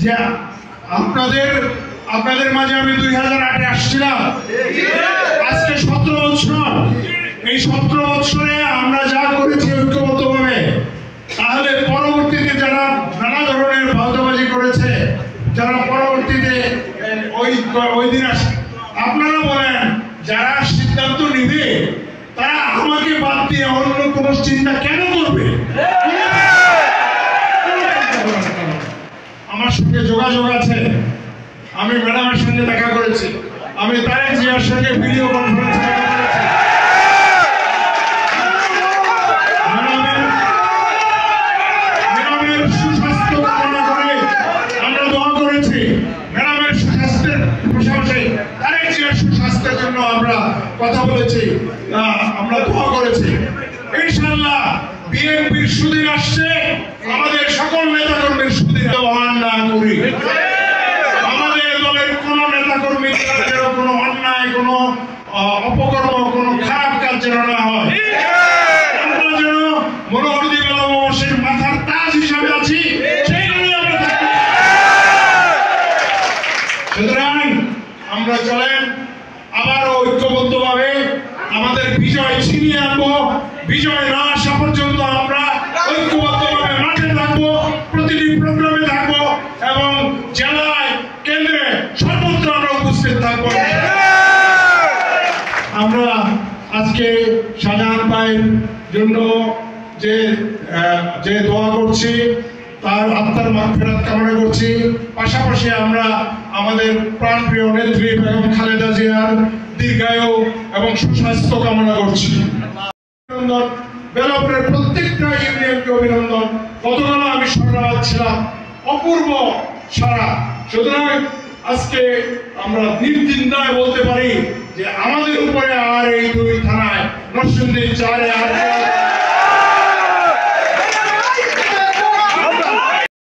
যে আপনাদের মাঝে আমি 2008-এ আসছিলাম, আজকে 17 বছর। এই 17 বছরে আমরা যা করেছি ঐক্যবদ্ধভাবে, তাহলে পরবর্তীতে যারা নানা ধরনের ভাওতাবাজি করেছে, যারা পরবর্তীতে ওই দিন আপনারা বলেন যারা সিদ্ধান্ত নিবে তারা আমাকে বাদ দিয়ে অন্য কোন চিন্তা কেন করবে? আমার সঙ্গে যোগাযোগ আছে, আমি ম্যাডামের সঙ্গে দেখা করেছি, আমি তারেক জিয়ার সঙ্গে ভিডিও কনফারেন্সে দেখা করেছি। ম্যাডামের সুস্বাস্থ্য কামনা করে আমরা দোয়া করেছি। ম্যাডামের সুস্বাস্থ্যের পাশাপাশি তারেক জিয়ার সুস্বাস্থ্যের জন্য আমরা কথা বলেছি, আমরা দোয়া করেছি। ইনশাআল্লাহ বিএনপির সুদিন আসছে, আমাদের সকল নেতাকর্মীর সুদিন ব্যবহার না করি। আমাদের দলের কোন নেতাকর্মী কোনো অন্যায়, কোনো অপকর্ম, কোনো খারাপ কাজ যেন না হয়। আমরা যেন মনোহরদী বেলাবশের মাথার তাজ হিসাবে আছি, সেইভাবে আমরা থাকবো। সুতরাং আমরা চলেন আবারও ঐক্যবদ্ধভাবে আমাদের বিজয় ছিনিয়ে আনবো। বিজয় না আসা পর্যন্ত আমরা ঐক্যবদ্ধভাবে মাঠে থাকবো, প্রতিটি প্রোগ্রামে থাকবো এবং জেলায় কেন্দ্রে সর্বত্র আমরা উপস্থিত থাকবো। আমরা আজকে শাহজাহান ভাইয়ের জন্য যে দোয়া করছি, তার আত্মার মাগফিরাত কামনা করছি। পাশাপাশি আমরা আমাদের প্রাণপ্রিয় নেত্রী বেগম খালেদা জিয়ার দীর্ঘায়ু এবং সুস্বাস্থ্য কামনা করছি। অভিনন্দন, বেলাপুরের প্রত্যেকটা ইউনিয়নকে অভিনন্দন। গতকাল আমি সারা ছিলাম, অপূর্ব সারা। সুতরাং আজকে আমরা নির্দ্বিধায় বলতে পারি যে আমাদের উপরে আর এই 2 থানায় নরসিংদী 4-এ আর